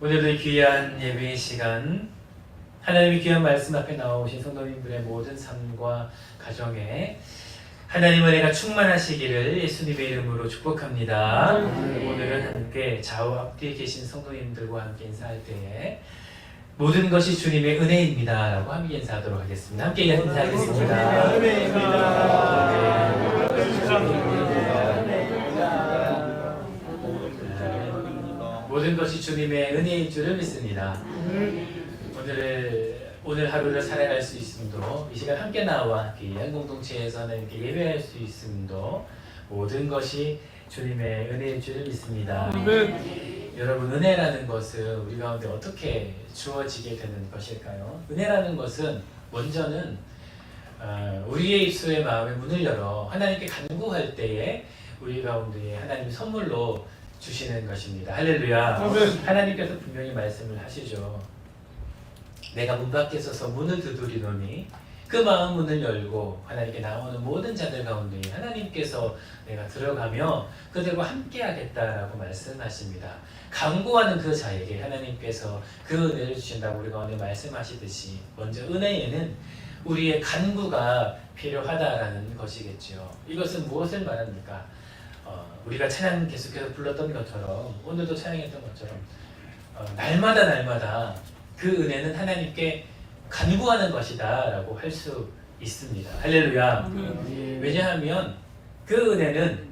오늘도 귀한 예배의 시간, 하나님의 귀한 말씀 앞에 나오신 성도님들의 모든 삶과 가정에 하나님의 은혜가 충만하시기를 예수님의 이름으로 축복합니다. 오늘은 함께 좌우 앞뒤에 계신 성도님들과 함께 인사할 때에 모든 것이 주님의 은혜입니다 라고 함께 인사하도록 하겠습니다. 함께 인사하겠습니다. 모든 것이 주님의 은혜인 줄을 믿습니다. 오늘 하루를 살아갈 수 있음도, 이 시간 함께 나와 귀한 공동체에서 하나님께 예배할 수 있음도 모든 것이 주님의 은혜인 줄을 믿습니다. 여러분, 은혜라는 것은 우리 가운데 어떻게 주어지게 되는 것일까요? 은혜라는 것은 먼저는 우리의 입술의 마음의 문을 열어 하나님께 간구할 때에 우리 가운데 하나님이 선물로 주시는 것입니다. 할렐루야. 하나님께서 분명히 말씀을 하시죠. 내가 문 밖에 서서 문을 두드리노니 그 마음 문을 열고 하나님께 나오는 모든 자들 가운데 하나님께서 내가 들어가며 그들과 함께 하겠다라고 말씀하십니다. 간구하는 그 자에게 하나님께서 그 은혜를 주신다고 우리 가운데 말씀하시듯이 먼저 은혜에는 우리의 간구가 필요하다라는 것이겠죠. 이것은 무엇을 말합니까? 우리가 찬양 계속해서 불렀던 것처럼 오늘도 찬양했던 것처럼 날마다 그 은혜는 하나님께 간구하는 것이다 라고 할 수 있습니다. 할렐루야. 왜냐하면 그 은혜는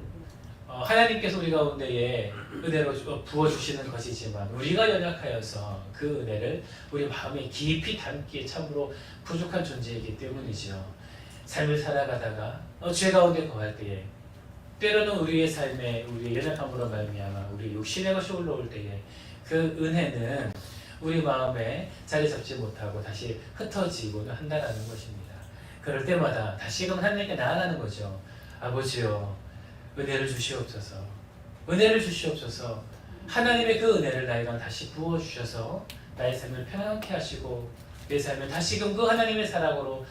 하나님께서 우리 가운데에 은혜로 부어주시는 것이지만 우리가 연약하여서 그 은혜를 우리 마음에 깊이 담기에 참으로 부족한 존재이기 때문이죠. 삶을 살아가다가 죄 가운데 거할 때에 때로는 우리의 삶에 우리의 연약함으로 말미암아 우리 육신의 것이 올라올 때에 그 은혜는 우리 마음에 자리 잡지 못하고 다시 흩어지고는 한다는 것입니다. 그럴 때마다 다시금 하나님께 나아가는 거죠. 아버지요, 은혜를 주시옵소서. 은혜를 주시옵소서. 하나님의 그 은혜를 나에게 다시 부어주셔서 나의 삶을 편안케 하시고 내 삶을 다시금 그 하나님의 사랑으로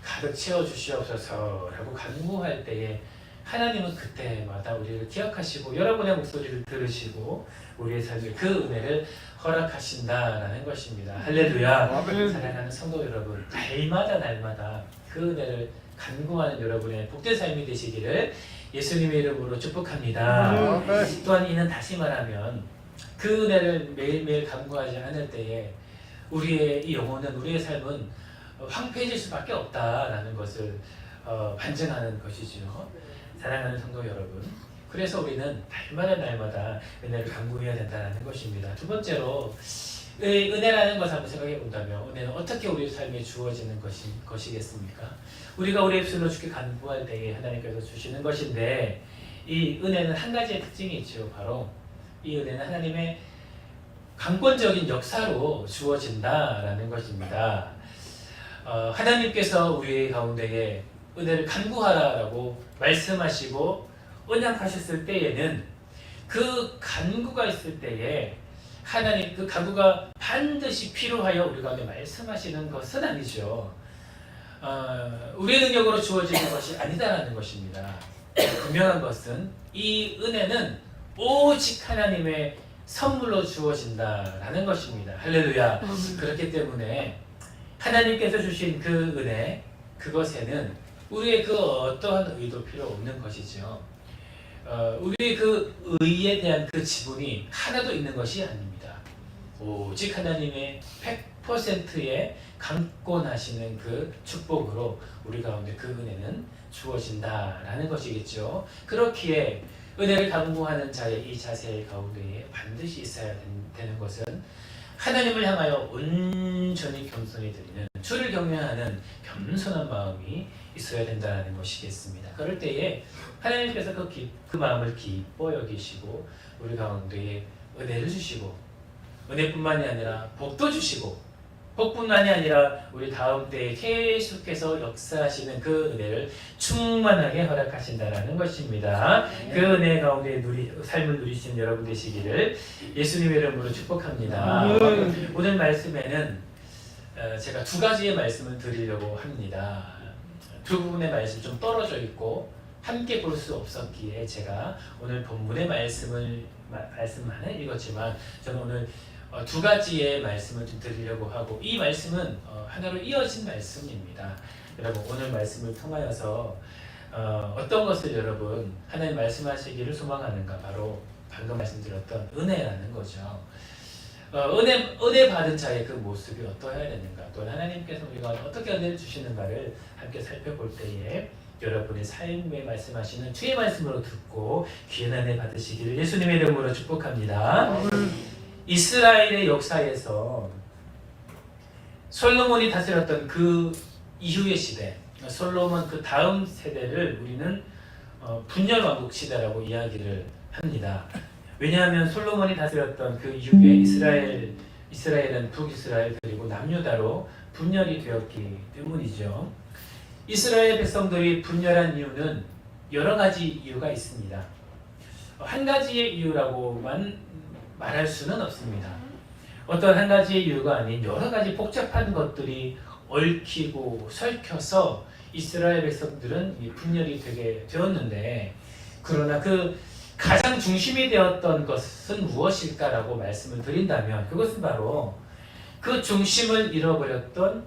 가득 채워주시옵소서 라고 간구할 때에 하나님은 그때마다 우리를 기억하시고 여러분의 목소리를 들으시고 우리의 삶에 그 은혜를 허락하신다라는 것입니다. 할렐루야. 사랑하는 성도 여러분, 날마다 그 은혜를 간구하는 여러분의 복된 삶이 되시기를 예수님의 이름으로 축복합니다. 또한 이는 다시 말하면 그 은혜를 매일매일 간구하지 않을 때에 우리의 이 영혼은, 우리의 삶은 황폐해질 수밖에 없다라는 것을 반증하는 것이죠. 사랑하는 성도 여러분, 그래서 우리는 날마다 은혜를 간구해야 된다는 것입니다. 두 번째로 은혜라는 것을 한번 생각해 본다면 은혜는 어떻게 우리 삶에 주어지는 것이겠습니까? 우리가 우리 입술로 주께 간구할 때에 하나님께서 주시는 것인데 이 은혜는 한 가지의 특징이 있죠. 바로 이 은혜는 하나님의 강권적인 역사로 주어진다라는 것입니다. 하나님께서 우리 가운데에 은혜를 간구하라라고 말씀하시고 언약하셨을 때에는 그 간구가 있을 때에 하나님 그 간구가 반드시 필요하여 우리 가운데 말씀하시는 것은 아니죠. 우리의 능력으로 주어지는 것이 아니다라는 것입니다. 분명한 것은 이 은혜는 오직 하나님의 선물로 주어진다라는 것입니다. 할렐루야. 그렇기 때문에 하나님께서 주신 그 은혜, 그것에는 우리의 그 어떠한 의도 필요 없는 것이죠. 우리의 그 의에 대한 그 지분이 하나도 있는 것이 아닙니다. 오직 하나님의 100%의 강권하시는 그 축복으로 우리 가운데 그 은혜는 주어진다라는 것이겠죠. 그렇기에 은혜를 간구하는 자의 이 자세 가운데에 반드시 있어야 되는 것은 하나님을 향하여 온전히 겸손히 드리는, 주를 경외하는 겸손한 마음이 있어야 된다는 것이겠습니다. 그럴 때에 하나님께서 그 마음을 기뻐 여기시고 우리 가운데에 은혜를 주시고 은혜뿐만이 아니라 복도 주시고 복뿐만이 아니라 우리 다음 때에 계속해서 역사하시는 그 은혜를 충만하게 허락하신다는 것입니다. 그 은혜 가운데 삶을 누리시는 여러분 되시기를 예수님의 이름으로 축복합니다. 오늘 말씀에는 제가 두 가지의 말씀을 드리려고 합니다. 두 부분의 말씀 좀 떨어져 있고 함께 볼 수 없었기에 제가 오늘 본문의 말씀만을 읽었지만 저는 오늘 두 가지의 말씀을 좀 드리려고 하고, 이 말씀은 하나로 이어진 말씀입니다. 여러분, 오늘 말씀을 통하여서 어떤 것을 여러분 하나님 말씀하시기를 소망하는가? 바로 방금 말씀드렸던 은혜라는 거죠. 은혜 받은 자의 그 모습이 어떠해야 되는가, 또 하나님께서 우리가 어떻게 은혜를 주시는가를 함께 살펴볼 때에 여러분의 삶에 말씀하시는 주의 말씀으로 듣고 귀한 은혜 받으시기를 예수님의 이름으로 축복합니다. 이스라엘의 역사에서 솔로몬이 다스렸던 그 이후의 시대, 솔로몬 그 다음 세대를 우리는 분열왕국 시대라고 이야기를 합니다. 왜냐하면 솔로몬이 다스렸던 그 이후에 이스라엘은 북이스라엘 그리고 남유다로 분열이 되었기 때문이죠. 이스라엘 백성들이 분열한 이유는 여러 가지 이유가 있습니다. 한 가지의 이유라고만 말할 수는 없습니다. 어떤 한 가지의 이유가 아닌 여러 가지 복잡한 것들이 얽히고 설켜서 이스라엘 백성들은 분열이 되게 되었는데, 그러나 그 가장 중심이 되었던 것은 무엇일까라고 말씀을 드린다면 그것은 바로 그 중심을 잃어버렸던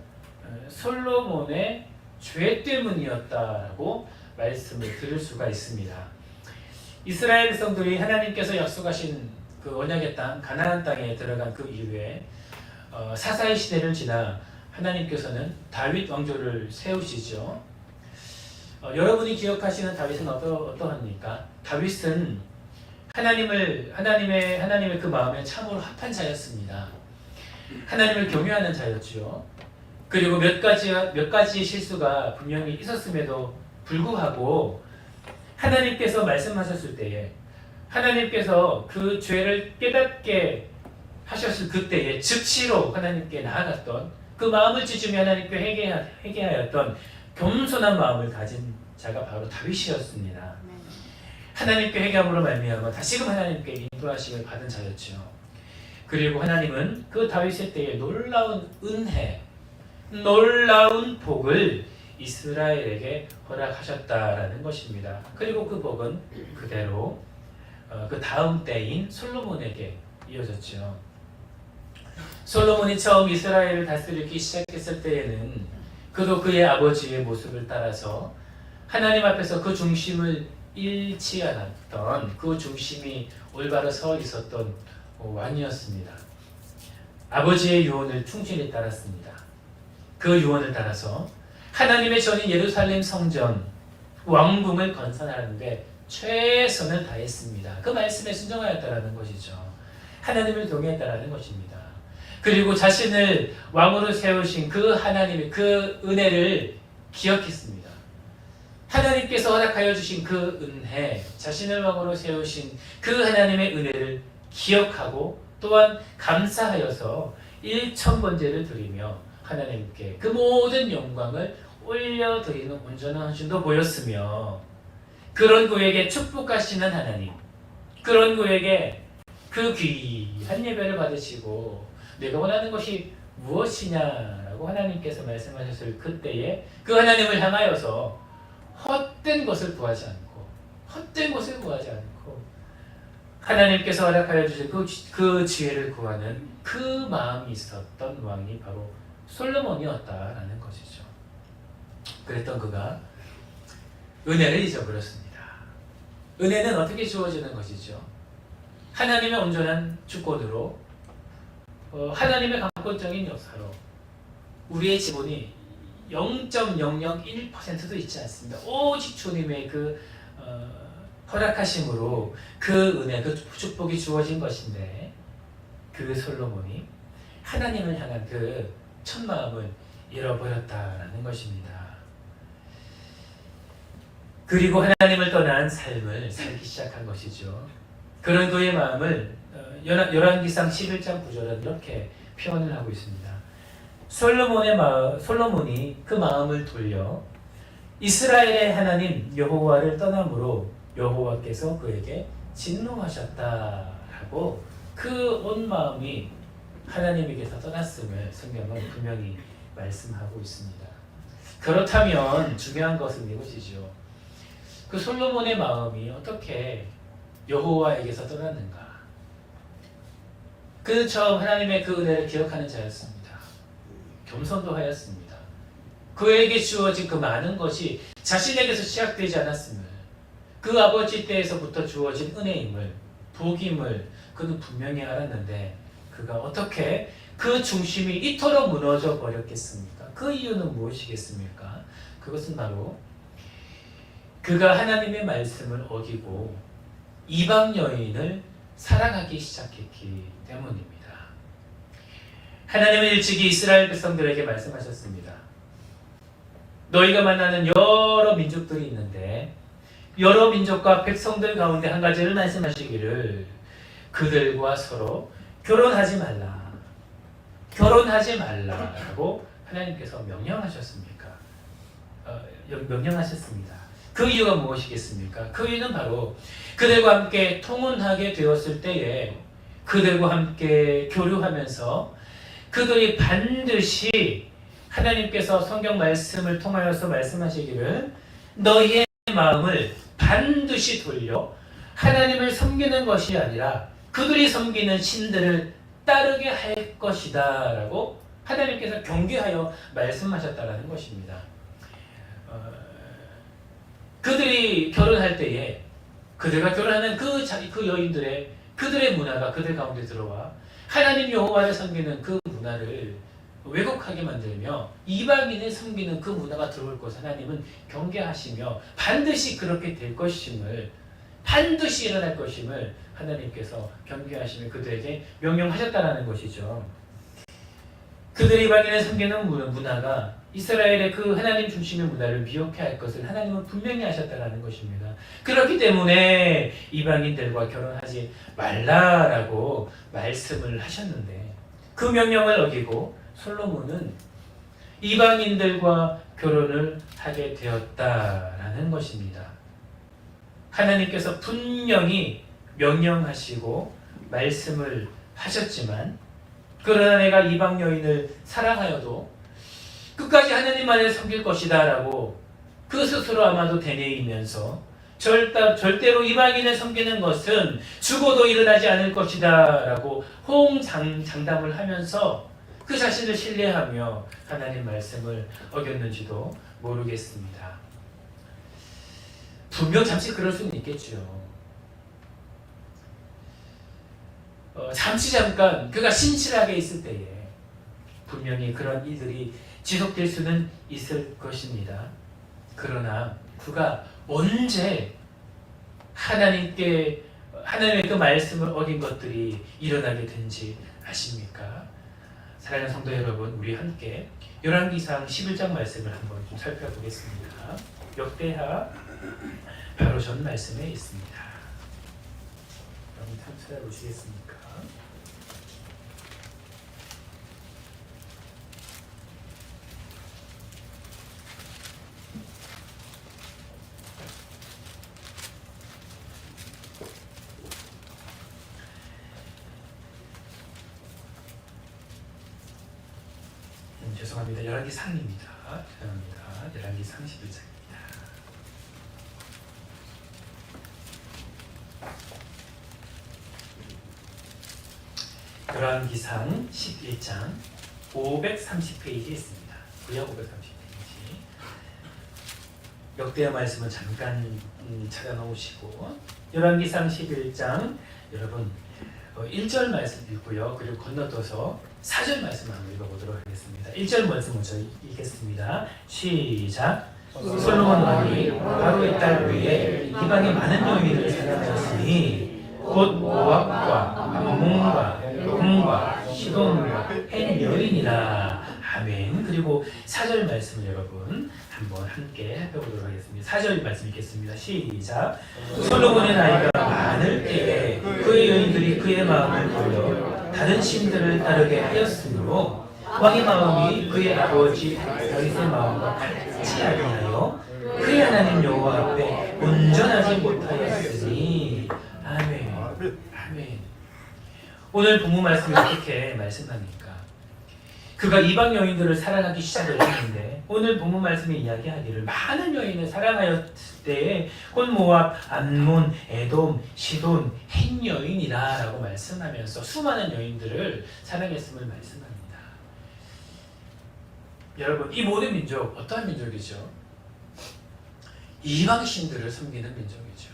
솔로몬의 죄 때문이었다라고 말씀을 드릴 수가 있습니다. 이스라엘 백성들이 하나님께서 약속하신 그 언약의 땅 가나안 땅에 들어간 그 이후에 사사의 시대를 지나 하나님께서는 다윗 왕조를 세우시죠. 여러분이 기억하시는 다윗은 어떠합니까? 다윗은 하나님의 그 마음에 참으로 합한 자였습니다. 하나님을 경외하는 자였죠. 그리고 몇 가지의 실수가 분명히 있었음에도 불구하고 하나님께서 말씀하셨을 때에, 하나님께서 그 죄를 깨닫게 하셨을 그때에 즉시로 하나님께 나아갔던, 그 마음을 찢으며 하나님께 회개하였던 겸손한 마음을 가진 자가 바로 다윗이었습니다. 하나님께 회개함으로 말미암아 다시금 하나님께 인도하심을 받은 자였죠. 그리고 하나님은 그 다윗의 때에 놀라운 은혜, 놀라운 복을 이스라엘에게 허락하셨다라는 것입니다. 그리고 그 복은 그대로 그 다음 때인 솔로몬에게 이어졌죠. 솔로몬이 처음 이스라엘을 다스리기 시작했을 때에는 그도 그의 아버지의 모습을 따라서 하나님 앞에서 그 중심을 잃지 않았던, 그 중심이 올바로 서 있었던 왕이었습니다. 아버지의 유언을 충실히 따랐습니다. 그 유언을 따라서 하나님의 전인 예루살렘 성전 왕궁을 건설하는데 최선을 다했습니다. 그 말씀에 순종하였다라는 것이죠. 하나님을 경외했다라는 것입니다. 그리고 자신을 왕으로 세우신 그 하나님의 그 은혜를 기억했습니다. 하나님께서 허락하여 주신 그 은혜, 자신을 왕으로 세우신 그 하나님의 은혜를 기억하고 또한 감사하여서 일천번제를 드리며 하나님께 그 모든 영광을 올려드리는 온전한 헌신도 보였으며, 그런 그에게 축복하시는 하나님, 그런 그에게 그 귀한 예배를 받으시고 내가 원하는 것이 무엇이냐라고 하나님께서 말씀하셨을 그때에 그 하나님을 향하여서 헛된 것을 구하지 않고 하나님께서 허락하여 주신 그 지혜를 구하는 그 마음이 있었던 왕이 바로 솔로몬이었다라는 것이죠. 그랬던 그가 은혜를 잊어버렸습니다. 은혜는 어떻게 주어지는 것이죠? 하나님의 온전한 주권으로, 하나님의 강권적인 역사로 우리의 지분이 0.001%도 있지 않습니다. 오직 주님의 그 허락하심으로 그 은혜, 그 축복이 주어진 것인데, 그 솔로몬이 하나님을 향한 그 첫 마음을 잃어버렸다라는 것입니다. 그리고 하나님을 떠난 삶을 살기 시작한 것이죠. 그런 그의 마음을 열왕기상 11장 9절은 이렇게 표현을 하고 있습니다. 솔로몬이 그 마음을 돌려 이스라엘의 하나님 여호와를 떠남으로 여호와께서 그에게 진노하셨다라고 그 온 마음이 하나님에게서 떠났음을 성경은 분명히 말씀하고 있습니다. 그렇다면 중요한 것은 이것이죠. 그 솔로몬의 마음이 어떻게 여호와에게서 떠났는가? 그는 처음 하나님의 그 은혜를 기억하는 자였습니다. 겸손도 하였습니다. 그에게 주어진 그 많은 것이 자신에게서 시작되지 않았음을, 그 아버지 때에서부터 주어진 은혜임을, 복임을 그는 분명히 알았는데 그가 어떻게 그 중심이 이토록 무너져 버렸겠습니까? 그 이유는 무엇이겠습니까? 그것은 바로 그가 하나님의 말씀을 어기고 이방 여인을 사랑하기 시작했기 때문입니다. 하나님은 일찍이 이스라엘 백성들에게 말씀하셨습니다. 너희가 만나는 여러 민족들이 있는데 여러 민족과 백성들 가운데 한 가지를 말씀하시기를 그들과 서로 결혼하지 말라. 결혼하지 말라라고 하나님께서 명령하셨습니까? 명령하셨습니다. 그 이유가 무엇이겠습니까? 그 이유는 바로 그들과 함께 통혼하게 되었을 때에 그들과 함께 교류하면서 그들이 반드시 하나님께서 성경 말씀을 통하여서 말씀하시기를 너희의 마음을 반드시 돌려 하나님을 섬기는 것이 아니라 그들이 섬기는 신들을 따르게 할 것이다 라고 하나님께서 경계하여 말씀하셨다라는 것입니다. 그들이 결혼할 때에 그들과 결혼하는 그 여인들의 그들의 문화가 그들 가운데 들어와 하나님 여호와를 섬기는 그 문화를 왜곡하게 만들며 이방인을 섬기는 그 문화가 들어올 것을 하나님은 경계하시며 반드시 그렇게 될 것임을, 반드시 일어날 것임을 하나님께서 경계하시며 그들에게 명령하셨다라는 것이죠. 그들이 이방인을 섬기는 문화가 이스라엘의 그 하나님 중심의 문화를 미혹해 할 것을 하나님은 분명히 하셨다라는 것입니다. 그렇기 때문에 이방인들과 결혼하지 말라라고 말씀을 하셨는데 그 명령을 어기고 솔로몬은 이방인들과 결혼을 하게 되었다라는 것입니다. 하나님께서 분명히 명령하시고 말씀을 하셨지만 그러나 내가 이방 여인을 사랑하여도 끝까지 하나님만을 섬길 것이다 라고 그 스스로 아마도 되뇌이면서 절대로 이방인을 섬기는 것은 죽어도 일어나지 않을 것이다 라고 호응장담을 하면서 그 자신을 신뢰하며 하나님 말씀을 어겼는지도 모르겠습니다. 분명 잠시 그럴 수는 있겠죠. 잠깐 그가 신실하게 있을 때에 분명히 그런 일들이 지속될 수는 있을 것입니다. 그러나 그가 언제 하나님의 그 말씀을 어긴 것들이 일어나게 된지 아십니까? 사랑하는 성도 여러분, 우리 함께 열왕기상 11장 말씀을 한번 좀 살펴보겠습니다. 역대하 바로 전 말씀에 있습니다. 여러분 한번 찾아보시겠습니까? 죄송합니다. 열왕기상입니다. 죄송합니다. 열왕기상 11장입니다. 열왕기상 11장 530페이지에 있습니다. 구약 530페이지. 역대의 말씀을 잠깐 찾아 놓으시고 열왕기상 11장 여러분 1절 말씀 읽고요. 그리고 건너뛰어서 4절 말씀 한번 읽어보도록 하겠습니다. 1절 말씀 먼저 읽겠습니다. 시작. 솔로몬 왕이 바로의 딸 외에 이방의 많은 여인을 사랑하였으니 곧 모압과 암몬과 곰과 시돈과 헨 여인이라. 아멘. 그리고 4절 말씀 여러분 한번 함께 해보도록 하겠습니다. 4절 말씀 읽겠습니다. 시작. 솔로몬의 나이가 많을 때에 그의 여인들이 그의 마음을 돌려 다른 신들을 따르게 하였으므로 왕의 마음이 그의 아버지 다윗의 마음과 같이 아니하여 그의 하나님 여호와 앞에 온전하지 못하였으니. 아멘. 아멘. 오늘 본문 말씀이 어떻게 말씀합니까? 그가 이방 여인들을 사랑하기 시작을 했는데 오늘 본문 말씀에 이야기하기를 많은 여인을 사랑하였을 때에 곧 모압, 암몬, 에돔, 시돈, 헷 여인이라 라고 말씀하면서 수많은 여인들을 사랑했음을 말씀합니다. 여러분, 이 모든 민족 어떠한 민족이죠? 이방신들을 섬기는 민족이죠.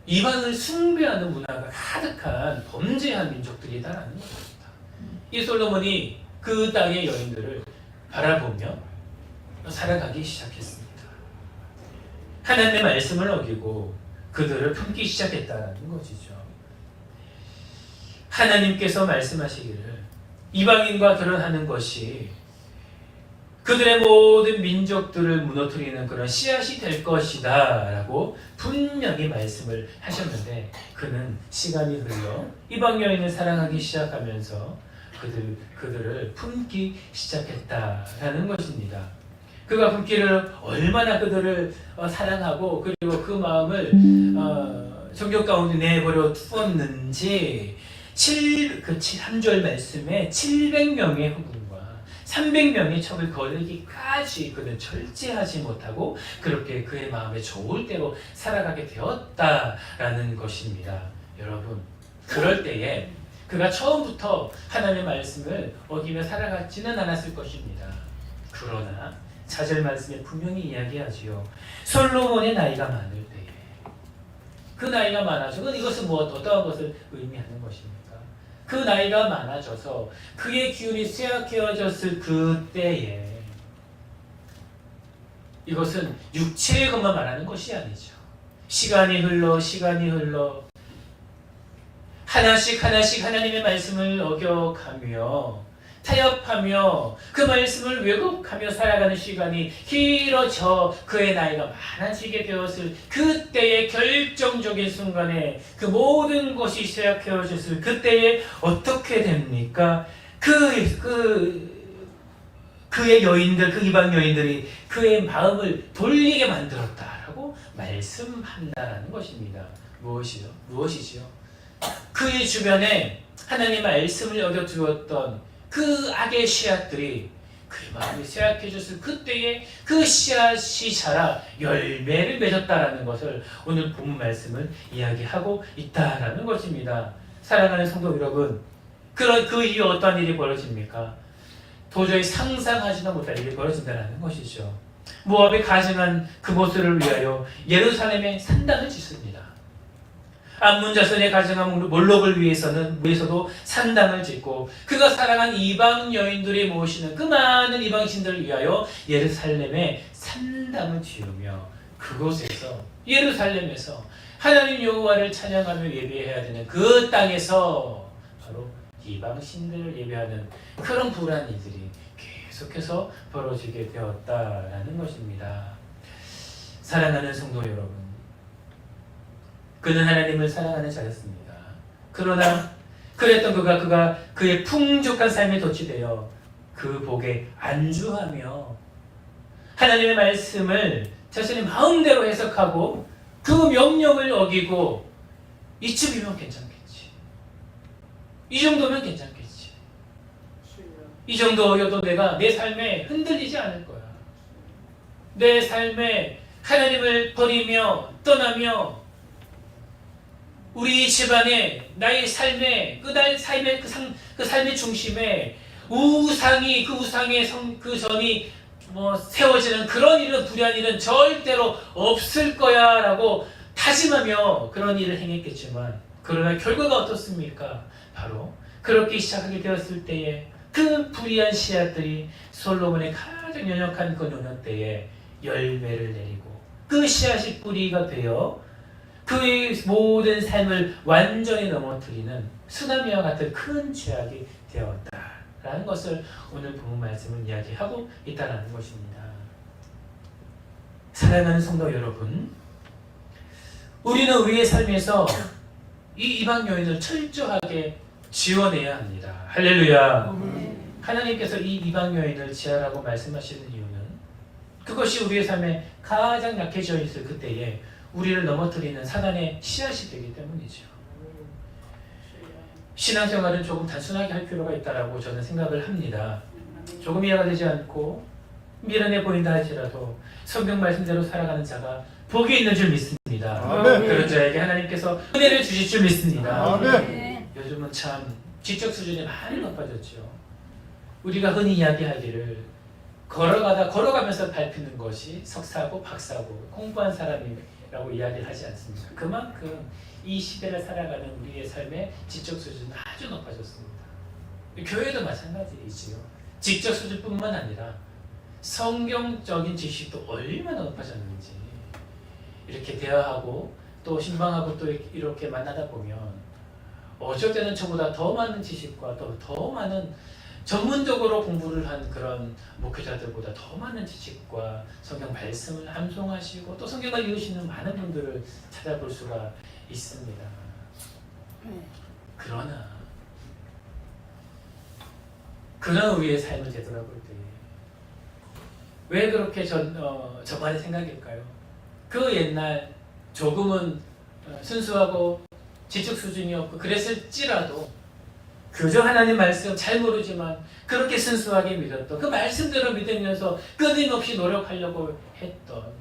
이방을 숭배하는 문화가 가득한 범죄한 민족들이다라는 것입니다. 이 솔로몬이 그 땅의 여인들을 바라보며 살아가기 시작했습니다. 하나님의 말씀을 어기고 그들을 품기 시작했다는 것이죠. 하나님께서 말씀하시기를 이방인과 결혼하는 것이 그들의 모든 민족들을 무너뜨리는 그런 씨앗이 될 것이다 라고 분명히 말씀을 하셨는데 그는 시간이 흘러 이방 여인을 사랑하기 시작하면서 그들을 품기 시작했다라는 것입니다. 그가 품기를 얼마나 그들을 사랑하고 그리고 그 마음을 성경 가운데 내버려 두었는지 3절 말씀에 700명의 후군과 300명의 척을 거르기까지 그는 절제하지 못하고 그렇게 그의 마음에 좋을 대로 살아가게 되었다라는 것입니다. 여러분, 그럴 때에 그가 처음부터 하나님의 말씀을 어기며 살아가지는 않았을 것입니다. 그러나 4절 말씀에 분명히 이야기하지요. 솔로몬의 나이가 많을 때에 그 나이가 많아져 이것은 어떠한 것을 의미하는 것입니까? 그 나이가 많아져서 그의 기운이 쇠약해졌을 그때에 이것은 육체의 것만 말하는 것이 아니죠. 시간이 흘러 하나씩 하나님의 말씀을 어겨가며 타협하며 그 말씀을 왜곡하며 살아가는 시간이 길어져 그의 나이가 많아지게 되었을 그때의 결정적인 순간에 그 모든 것이 쇠약해졌을 그때에 어떻게 됩니까? 그의 여인들, 그 이방 여인들이 그의 마음을 돌리게 만들었다라고 말씀한다라는 것입니다. 무엇이죠? 그의 주변에 하나님의 말씀을 어겨두었던 그 악의 씨앗들이 그의 마음이 쇠약해졌을 그때에 그 씨앗이 자라 열매를 맺었다라는 것을 오늘 본문 말씀을 이야기하고 있다라는 것입니다. 사랑하는 성도 여러분, 그 이후에 어떠한 일이 벌어집니까? 도저히 상상하지도 못할 일이 벌어진다는 것이죠. 모압이 가증한 그 모습을 위하여 예루살렘에 산당을 짓습니다. 암몬 자손의 가증한 몰록을 위해서도 산당을 짓고 그가 사랑한 이방 여인들이 모시는 그 많은 이방신들을 위하여 예루살렘에 산당을 지으며 그곳에서 예루살렘에서 하나님 여호와를 찬양하며 예배해야 되는 그 땅에서 바로 이방신들을 예배하는 그런 불안 일들이 계속해서 벌어지게 되었다라는 것입니다. 사랑하는 성도 여러분, 그는 하나님을 사랑하는 자였습니다. 그러나 그랬던 그가 그의 풍족한 삶에 덧치되어 그 복에 안주하며 하나님의 말씀을 자신의 마음대로 해석하고 그 명령을 어기고 이쯤이면 괜찮겠지. 이 정도면 괜찮겠지. 이 정도여도 내가 내 삶에 흔들리지 않을 거야. 내 삶에 하나님을 버리며 떠나며 우리 집안에 나의 삶에 그 삶의 중심에 우상의 그 전이 세워지는 그런 일은 불의한 일은 절대로 없을 거야라고 다짐하며 그런 일을 행했겠지만 그러나 결과가 어떻습니까? 바로 그렇게 시작하게 되었을 때에 그 불의한 씨앗들이 솔로몬의 가장 연약한 그 노년 때에 열매를 내리고 그 씨앗이 뿌리가 되어 그의 모든 삶을 완전히 넘어뜨리는 쓰나미와 같은 큰 죄악이 되었다라는 것을 오늘 본문 말씀은 이야기하고 있다는 것입니다. 사랑하는 성도 여러분, 우리는 우리의 삶에서 이 이방 여인을 철저하게 지원해야 합니다. 할렐루야. 하나님께서 이 이방 여인을 지하라고 말씀하시는 이유는 그것이 우리의 삶에 가장 약해져 있을 그때에 우리를 넘어뜨리는 사단의 씨앗이 되기 때문이죠. 신앙생활은 조금 단순하게 할 필요가 있다라고 저는 생각을 합니다. 조금 이해가 되지 않고 미련해 보인다 할지라도 성경 말씀대로 살아가는 자가 복이 있는 줄 믿습니다. 아멘. 그런 자에게 하나님께서 은혜를 주실 줄 믿습니다. 아멘. 요즘은 참 지적 수준이 많이 높아졌죠. 우리가 흔히 이야기하기를 걸어가면서 밟히는 것이 석사고 박사고 공부한 사람이라고 이야기를 하지 않습니다. 그만큼 이 시대를 살아가는 우리의 삶의 지적 수준은 아주 높아졌습니다. 교회도 마찬가지이지요. 지적 수준뿐만 아니라 성경적인 지식도 얼마나 높아졌는지 이렇게 대화하고 또 신방하고 또 이렇게 만나다 보면 어쩔 때는 저보다 더 많은 지식과 또 더 많은 전문적으로 공부를 한 그런 목회자들보다 더 많은 지식과 성경 말씀을 암송하시고 또 성경을 읽으시는 많은 분들을 찾아볼 수가 있습니다. 그러나 우리의 삶을 되돌아볼 때 왜 그렇게 저만의 생각일까요? 그 옛날 조금은 순수하고 지적 수준이 없고 그랬을지라도 그저 하나님 말씀 잘 모르지만 그렇게 순수하게 믿었던 그 말씀대로 믿으면서 끊임없이 노력하려고 했던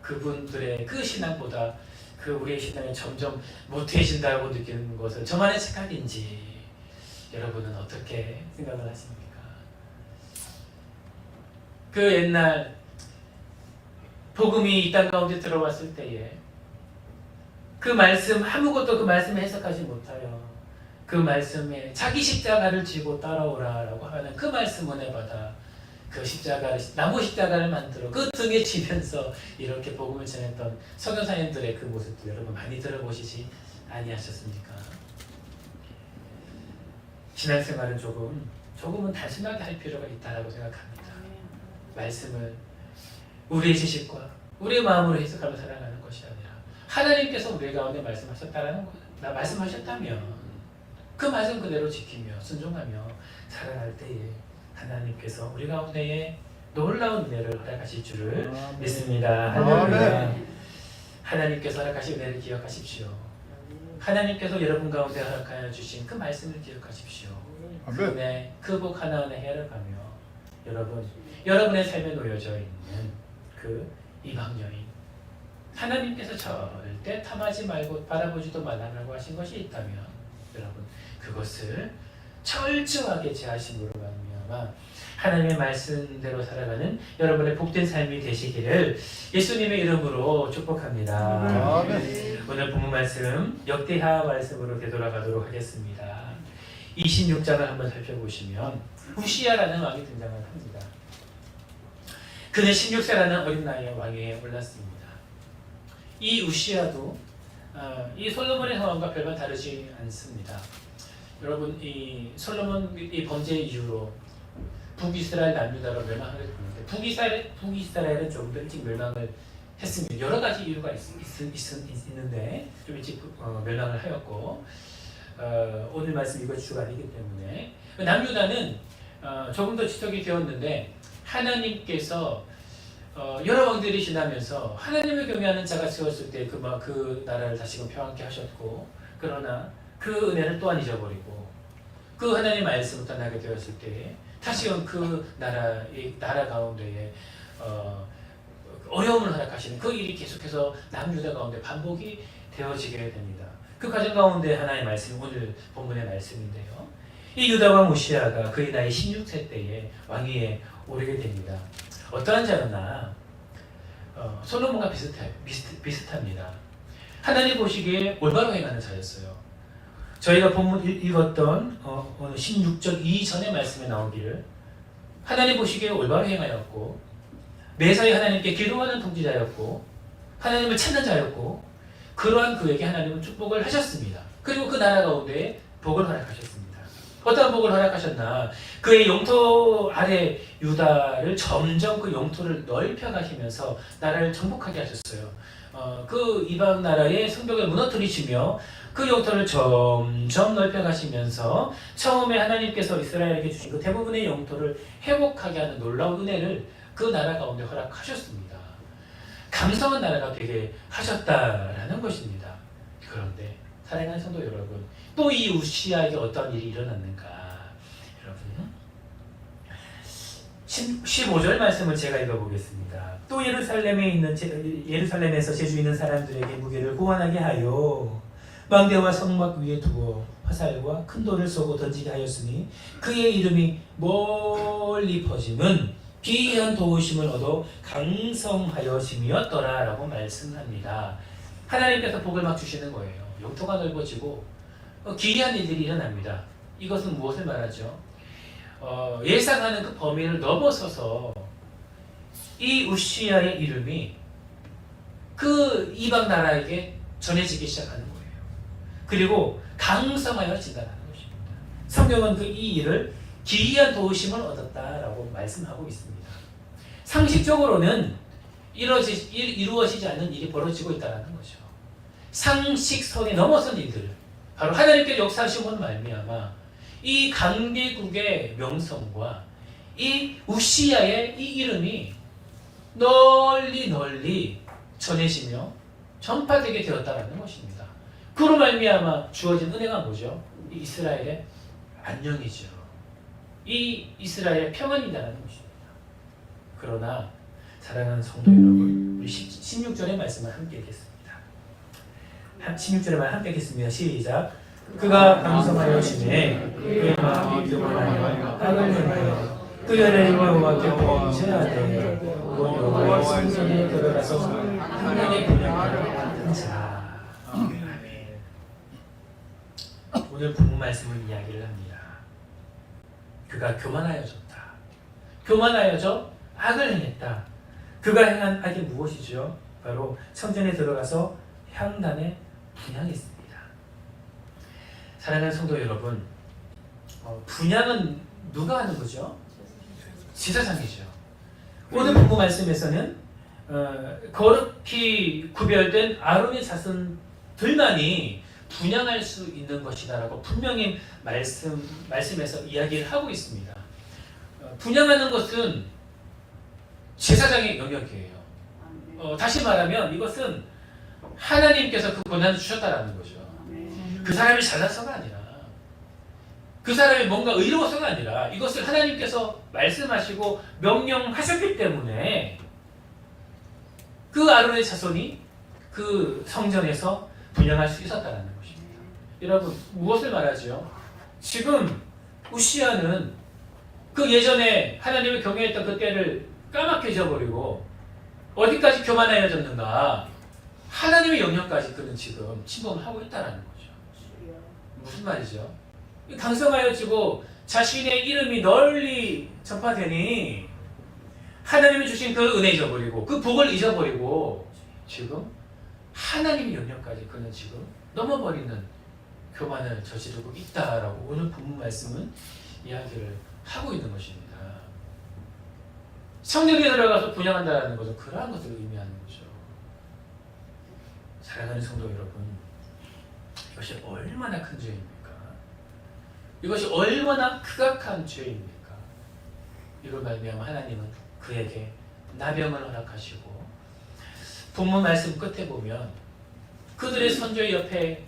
그분들의 그 신앙보다 그 우리의 신앙이 점점 못해진다고 느끼는 것은 저만의 착각인지 여러분은 어떻게 생각을 하십니까? 그 옛날 복음이 이 땅 가운데 들어왔을 때에 그 말씀 아무것도 그 말씀을 해석하지 못하여 그 말씀에 자기 십자가를 지고 따라오라라고 하는 그 말씀 은혜 받아 그 십자가를 나무 십자가를 만들어 그 등에 지면서 이렇게 복음을 전했던 선교사님들의 그 모습도 여러분 많이 들어보시지 아니하셨습니까? 신앙생활은 조금은 단순하게 할 필요가 있다라고 생각합니다. 말씀을 우리의 지식과 우리의 마음으로 해석하며 살아가는 것이 아니라 하나님께서 우리 가운데 말씀하셨다면 그 말씀 그대로 지키며 순종하며 살아갈 때에 하나님께서 우리 가운데에 놀라운 은혜를 허락하실 줄을 믿습니다. 할렐루야. 하나님께서 허락하신 은혜를 기억하십시오. 하나님께서 여러분 가운데 허락하여 주신 그 말씀을 기억하십시오. 그 은혜, 그 복 하나하나 헤아려가며 여러분의 삶에 놓여져 있는 그 이방 여인 하나님께서 절대 탐하지 말고 바라보지도 말라고 하신 것이 있다면 여러분 그것을 철저하게 제하심으로 말미암아 하나님의 말씀대로 살아가는 여러분의 복된 삶이 되시기를 예수님의 이름으로 축복합니다. 오늘 본문 말씀 역대하 말씀으로 되돌아가도록 하겠습니다. 26장을 한번 살펴보시면 우시야라는 왕이 등장을 합니다. 그는 16세라는 어린 나이에 왕위에 올랐습니다. 이 우시야도 이 솔로몬의 왕과 별반 다르지 않습니다. 여러분 이 솔로몬 이 범죄 이후로 북이스라엘 남유다로 멸망하게 되는데 북이스라엘은 조금 더 일찍 멸망을 했습니다. 여러 가지 이유가 있는데 좀 일찍 멸망을 하였고 오늘 말씀 이것 주가 아니기 때문에 남유다는 조금 더 지속이 되었는데 하나님께서 여러 왕들이 지나면서 하나님을 경외하는 자가 세웠을 때 그 나라를 다시금 평안케 하셨고 그러나 그 은혜를 또한 잊어버리고 그 하나님 말씀을 떠나게 되었을 때 다시금 그 나라 가운데에 어려움을 허락하시는 그 일이 계속해서 남유다 가운데 반복이 되어지게 됩니다. 그 과정 가운데 하나의 말씀이 오늘 본문의 말씀인데요. 이 유다 왕 우시야가 그의 나이 16세 때에 왕위에 오르게 됩니다. 어떠한 자였나? 솔로몬과 비슷합니다. 하나님 보시기에 올바로 행하는 자였어요. 저희가 본문 읽었던 16절 이전의 말씀에 나오기를 하나님 보시기에 올바로 행하였고 매사에 하나님께 기도하는 통치자였고 하나님을 찾는 자였고 그러한 그에게 하나님은 축복을 하셨습니다. 그리고 그 나라 가운데 복을 허락하셨습니다. 어떠한 복을 허락하셨나? 그의 영토 아래 유다를 점점 그 영토를 넓혀 가시면서 나라를 정복하게 하셨어요. 그 이방 나라의 성벽을 무너뜨리시며 그 영토를 점점 넓혀 가시면서 처음에 하나님께서 이스라엘에게 주신 그 대부분의 영토를 회복하게 하는 놀라운 은혜를 그 나라 가운데 허락하셨습니다. 감사한 나라가 되게 하셨다라는 것입니다. 그런데 사랑하는 성도 여러분, 또 이 우시아에게 어떤 일이 일어났는가? 여러분, 15절 말씀을 제가 읽어보겠습니다. 또 예루살렘에서 재주 있는 사람들에게 무게를 고안하게 하여 망대와 성막 위에 두어 화살과 큰 돌을 쏘고 던지게 하였으니 그의 이름이 멀리 퍼짐은 기이한 도우심을 얻어 강성하여짐이었더라 라고 말씀합니다. 하나님께서 복을 막 주시는 거예요. 영토가 넓어지고 기이한 일들이 일어납니다. 이것은 무엇을 말하죠? 예상하는 그 범위를 넘어서서 이 우시아의 이름이 그 이방 나라에게 전해지기 시작하는 거예요. 그리고 강성하여진다는 것입니다. 성경은 이 일을 기이한 도우심을 얻었다라고 말씀하고 있습니다. 상식적으로는 이루어지지 않는 일이 벌어지고 있다는 거죠. 상식선이 넘어선 일들, 바로 하나님께서 역사하심으로 말미암아 이 강대국의 명성과 이 우시아의 이 이름이 널리 전해지며 전파되게 되었다는 것입니다. 그로 말미암아 주어진 은혜가 뭐죠? 이 이스라엘의 안녕이죠. 이 이스라엘의 평안이라는 것입니다. 그러나 사랑하는 성도 여러분, 우리 16절의 말씀을 함께 읽겠습니다. 16절의 말 함께 읽겠습니다. 시작. 그가 강성하여심에 그의 마음이 교만하여 악을 행하여 그의 여호와께 범죄하되 여호와의 성전에 들어가서 하나님의 분양하러 받은 자. 아멘. 오늘 본문 말씀을 이야기를 합니다. 그가 교만하여졌다. 교만하여져 악을 행했다. 그가 행한 악이 무엇이죠? 바로 성전에 들어가서 향단에 분향했습니다. 사랑하는 성도 여러분, 분향은 누가 하는 거죠? 제사장이죠. 오늘 본문 말씀에서는 거룩히 구별된 아론의 자손들만이 분향할 수 있는 것이다라고 분명히 말씀에서 이야기를 하고 있습니다. 분향하는 것은 제사장의 영역이에요. 다시 말하면 이것은 하나님께서 그 권한을 주셨다라는 거죠. 그 사람이 잘나서가 아니라, 그 사람이 뭔가 의로워서가 아니라 이것을 하나님께서 말씀하시고 명령하셨기 때문에 그 아론의 자손이 그 성전에서 분향할 수 있었다는 것입니다. 여러분, 무엇을 말하죠? 지금 우시아는 그 예전에 하나님을 경외했던 그 때를 까맣게 잊어버리고 어디까지 교만하여졌는가? 하나님의 영역까지 그는 지금 침범을 하고 있다는 거죠. 무슨 말이죠? 강성하여지고 자신의 이름이 널리 전파되니 하나님이 주신 그 은혜 잊어버리고 그 복을 잊어버리고 지금 하나님의 영역까지 그는 지금 넘어버리는 교만을 저지르고 있다라고 오늘 본문 말씀은 이야기를 하고 있는 것입니다. 성전에 들어가서 분향한다는 것은 그러한 것을 의미하는 거죠. 사랑하는 성도 여러분, 이것이 얼마나 큰 죄입니까? 이것이 얼마나 극악한 죄입니까? 이로 말미암아 하나님은 그에게 나병을 허락하시고 본문 말씀 끝에 보면 그들의 선조의 옆에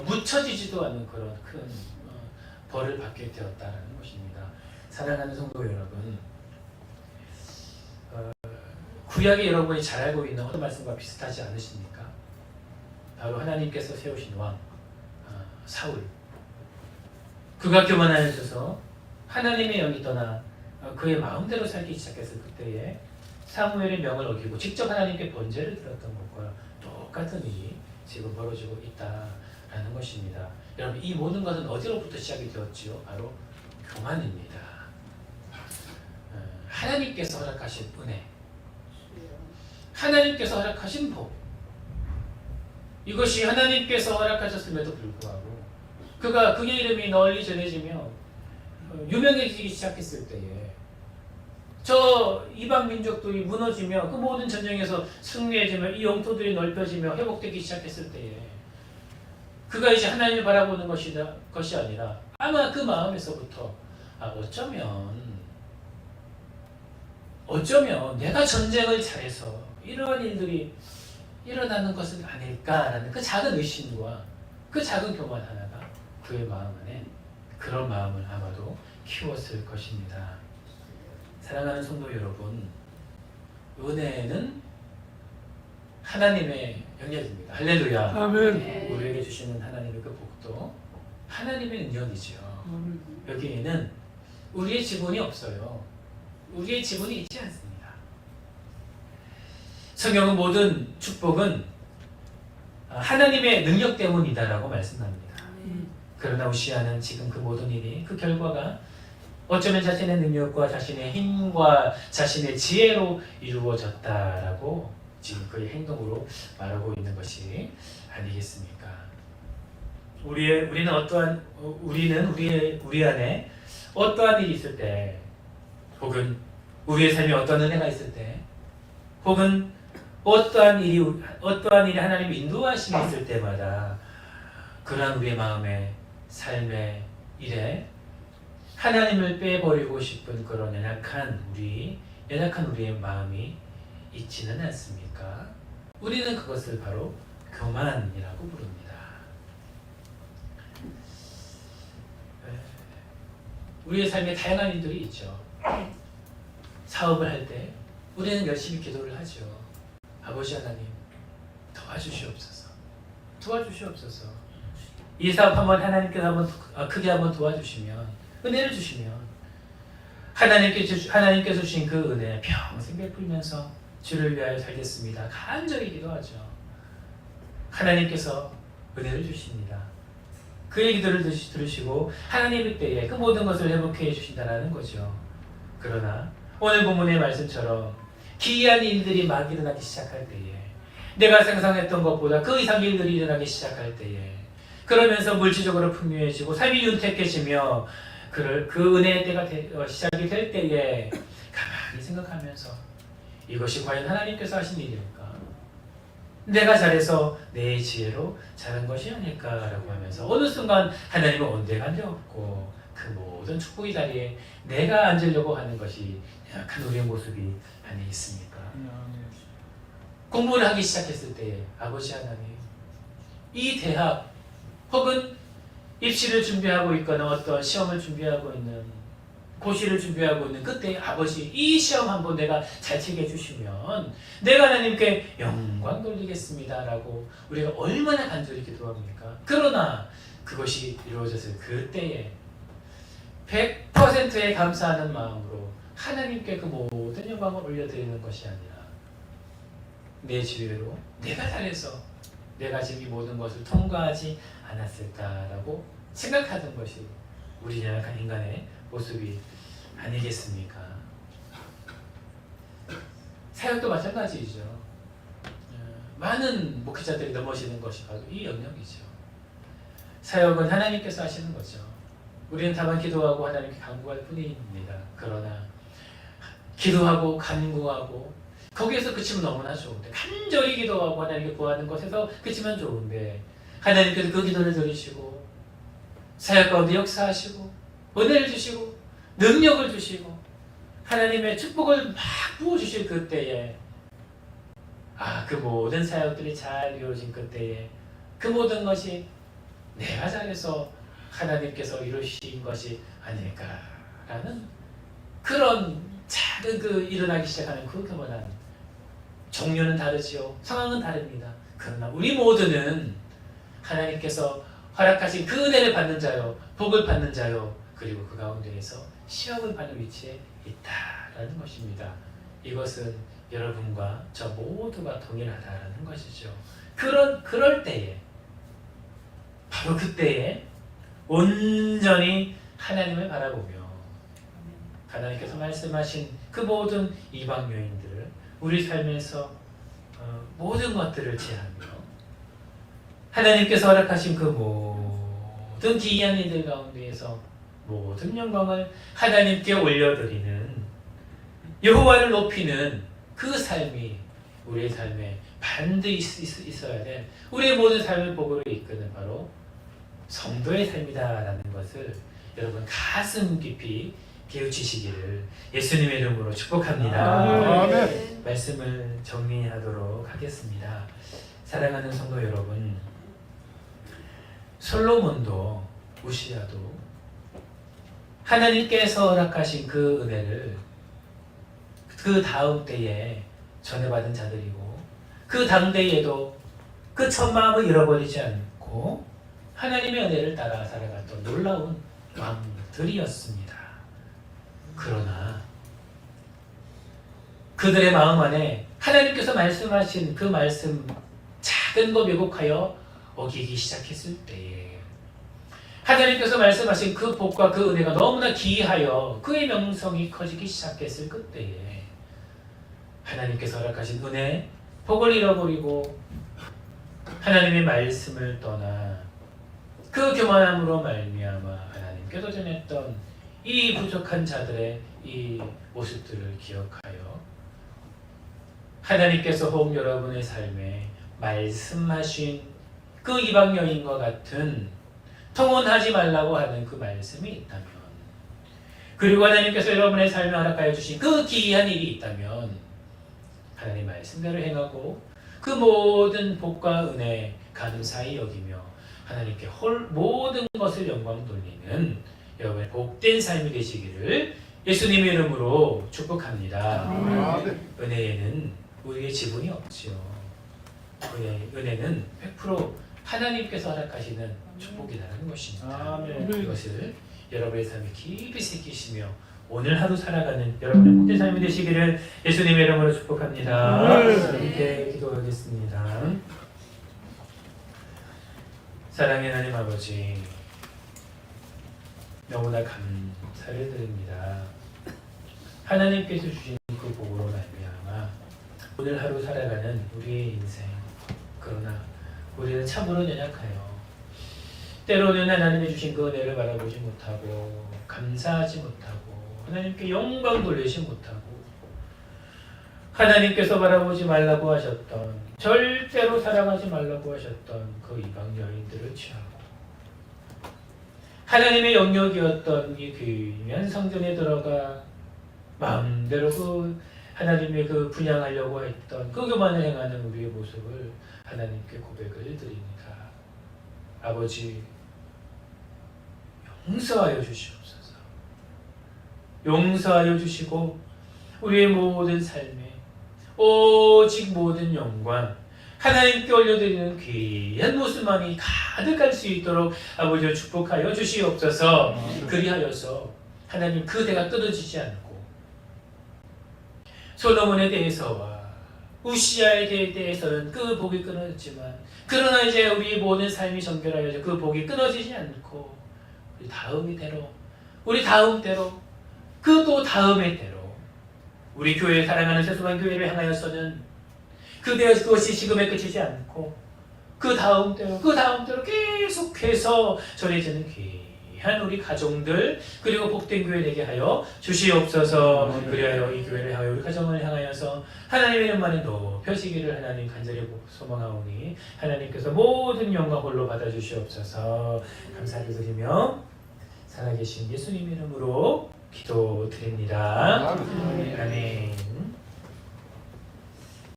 묻혀지지도 않는 그런 큰 벌을 받게 되었다는 것입니다. 사랑하는 성도 여러분, 구약에 여러분이 잘 알고 있는 어떤 말씀과 비슷하지 않으십니까? 바로 하나님께서 세우신 왕 사울, 그가 교만하여져서 하나님의 영이 떠나 그의 마음대로 살기 시작했을 그때에 사무엘의 명을 어기고 직접 하나님께 번제를 드렸던 것과 똑같은 일이 지금 벌어지고 있다라는 것입니다. 여러분, 이 모든 것은 어디로부터 시작이 되었지요? 바로 교만입니다. 하나님께서 허락하신 은혜, 하나님께서 허락하신 복, 이것이 하나님께서 허락하셨음에도 불구하고 그가 그의 이름이 널리 전해지며 유명해지기 시작했을 때에 저 이방 민족들이 무너지며 그 모든 전쟁에서 승리해지며 이 영토들이 넓혀지며 회복되기 시작했을 때에 그가 이제 하나님을 바라보는 것이 아니라 아마 그 마음에서부터 어쩌면 내가 전쟁을 잘해서 이러한 일들이 일어나는 것은 아닐까라는 그 작은 의심과 그 작은 교만 하나가 그의 마음 안에 그런 마음을 아마도 키웠을 것입니다. 사랑하는 성도 여러분, 은혜는 하나님의 영역입니다. 할렐루야. 아멘. 우리에게 주시는 하나님의 그 복도 하나님의 능력이죠. 여기에는 우리의 지분이 없어요. 우리의 지분이 있지 않습니다. 성경은 모든 축복은 하나님의 능력 때문이다라고 말씀합니다. 그러나 우시아는 지금 그 모든 일이 그 결과가 어쩌면 자신의 능력과 자신의 힘과 자신의 지혜로 이루어졌다라고 지금 그의 행동으로 말하고 있는 것이 아니겠습니까? 우리 안에 어떠한 일이 있을 때, 혹은 우리의 삶에 어떠한 은혜가 있을 때, 혹은 어떠한 일이 하나님의 인도하심이 있을 때마다 그러한 우리의 마음의 삶의 일에 하나님을 빼버리고 싶은 그런 연약한 우리의 마음이 있지는 않습니까? 우리는 그것을 바로 교만이라고 부릅니다. 우리의 삶에 다양한 일들이 있죠. 사업을 할 때 우리는 열심히 기도를 하죠. 아버지 하나님, 도와주시옵소서. 이 사업 한번 하나님께서 크게 한번 도와주시면, 은혜를 주시면 하나님께서 주신 그 은혜 평생 베풀면서 주를 위하여 살겠습니다. 간절히 기도하죠. 하나님께서 은혜를 주십니다. 그의 기도를 들으시고 하나님의 때에 그 모든 것을 회복해 주신다는 거죠. 그러나 오늘 본문의 말씀처럼 기이한 일들이 막 일어나기 시작할 때에, 내가 상상했던 것보다 그 이상의 일들이 일어나기 시작할 때에, 그러면서 물질적으로 풍요해지고 삶이 윤택해지며 그 은혜의 때가 시작이 될 때에 가만히 생각하면서 이것이 과연 하나님께서 하신 일일까? 내가 잘해서 내 지혜로 잘한 것이 아닐까라고 하면서 어느 순간 하나님은 온데간데 없고 그 모든 축복의 자리에 내가 앉으려고 하는 것이 약한 우리의 모습이 아니겠습니까? 공부를 하기 시작했을 때에 아버지 하나님, 이 대학 혹은 입시를 준비하고 있거나 어떤 시험을 준비하고 있는, 고시를 준비하고 있는 그때 아버지, 이 시험 한번 내가 잘 치게 해주시면 내가 하나님께 영광 돌리겠습니다 라고 우리가 얼마나 간절히 기도합니까? 그러나 그것이 이루어졌을 그때에 100%의 감사하는 마음으로 하나님께 그 모든 영광을 올려드리는 것이 아니라 내 지혜로 내가 잘해서 내가 지금 이 모든 것을 통과하지 않았을까라고 생각하는 것이 우리 연약한 인간의 모습이 아니겠습니까? 사역도 마찬가지죠. 많은 목회자들이 넘어지는 것이 바로 이 영역이죠. 사역은 하나님께서 하시는 거죠. 우리는 다만 기도하고 하나님께 간구할 뿐입니다. 그러나 기도하고 간구하고 거기에서 그치면 너무나 좋은데, 간절히 기도하고 하나님께 구하는 것에서 그치면 좋은데, 하나님께서 그 기도를 들으시고 사역 가운데 역사하시고 은혜를 주시고 능력을 주시고 하나님의 축복을 막 부어주실 그때에, 그 모든 사역들이 잘 이루어진 그때에 그 모든 것이 내가 잘해서 하나님께서 이루신 것이 아닐까라는 그런 작은 일어나기 시작하는 그 교만한, 종류는 다르지요. 상황은 다릅니다. 그러나 우리 모두는 하나님께서 허락하신 그 은혜를 받는 자요, 복을 받는 자요, 그리고 그 가운데에서 시험을 받는 위치에 있다라는 것입니다. 이것은 여러분과 저 모두가 동일하다라는 것이죠. 그럴 때에, 바로 그때에 온전히 하나님을 바라보며 하나님께서 말씀하신 그 모든 이방 여인들을 우리 삶에서 모든 것들을 제하며 하나님께서 허락하신 그 모든 기이한 일들 가운데에서 모든 영광을 하나님께 올려드리는, 여호와를 높이는 그 삶이 우리의 삶에 반드시 있어야 될, 우리의 모든 삶을 복으로 이끄는 바로 성도의 삶이다라는 것을 여러분 가슴 깊이 깨우치시기를 예수님의 이름으로 축복합니다. 아멘. 말씀을 정리하도록 하겠습니다. 사랑하는 성도 여러분, 솔로몬도 우시야도 하나님께서 허락하신 그 은혜를 그 다음 때에 전해받은 자들이고 그 당대에도 그 첫 마음을 잃어버리지 않고 하나님의 은혜를 따라 살아갔던 놀라운 왕들이었습니다. 그러나 그들의 마음 안에 하나님께서 말씀하신 그 말씀 작은 거 왜곡하여 어기기 시작했을 때에 하나님께서 말씀하신 그 복과 그 은혜가 너무나 기이하여 그의 명성이 커지기 시작했을 그때에 하나님께서 허락하신 은혜, 복을 잃어버리고 하나님의 말씀을 떠나 그 교만함으로 말미암아 하나님께서 전했던 이 부족한 자들의 이 모습들을 기억하여 하나님께서 혹 여러분의 삶에 말씀하신 그 이방 여인과 같은 통혼하지 말라고 하는 그 말씀이 있다면, 그리고 하나님께서 여러분의 삶에 허락하여 주신 그 기이한 일이 있다면 하나님 말씀대로 행하고 그 모든 복과 은혜 감사히 여기며 하나님께 모든 것을 영광 돌리는 여러분의 복된 삶이 되시기를 예수님의 이름으로 축복합니다. 은혜에는 우리의 지분이 없지요. 은혜는 100% 하나님께서 허락하시는 축복이라는 것입니다. 이것을 여러분의 삶에 깊이 새기시며 오늘 하루 살아가는 여러분의 복된 삶이 되시기를 예수님의 이름으로 축복합니다. 이렇게 기도하겠습니다. 사랑의 하나님 아버지, 너무나 감사를 드립니다. 하나님께서 주신 그 복으로 말미암아 오늘 하루 살아가는 우리의 인생, 그러나 우리는 참으로 연약하여 때로는 하나님이 주신 그 은혜를 바라보지 못하고 감사하지 못하고 하나님께 영광 돌리지 못하고 하나님께서 바라보지 말라고 하셨던, 절대로 사랑하지 말라고 하셨던 그 이방 여인들을 취하고 하나님의 영역이었던 이 귀한 성전에 들어가 마음대로 그 하나님의 그 분양하려고 했던 그 교만을 행하는 우리의 모습을 하나님께 고백을 드립니다. 아버지, 용서하여 주시옵소서. 용서하여 주시고 우리의 모든 삶에 오직 모든 영광 하나님께 올려드리는 귀한 모습만이 가득할 수 있도록 아버지를 축복하여 주시옵소서. 그리하여서 하나님 그 대가 끊어지지 않고 솔로몬에 대해서와 우시야에 대해서는 그 복이 끊어졌지만, 그러나 이제 우리 모든 삶이 정결하여져 그 복이 끊어지지 않고 우리 다음이 대로, 우리 다음 대로, 그 또 다음의 대로 우리 교회에 사랑하는 세수반 교회를 향하여서는 그것이 지금에 끝이지 않고 그 다음 대로 계속해서 전해지는 귀한 우리 가정들, 그리고 복된 교회 되게 하여 주시옵소서. 그리하여 이 교회를 향하여 우리 가정을 향하여서 하나님의 이름만이 높여지기를 하나님 간절히 소망하오니 하나님께서 모든 영광 홀로 받아주시옵소서. 감사를 드리며 살아계신 예수님 이름으로 기도드립니다. 아멘.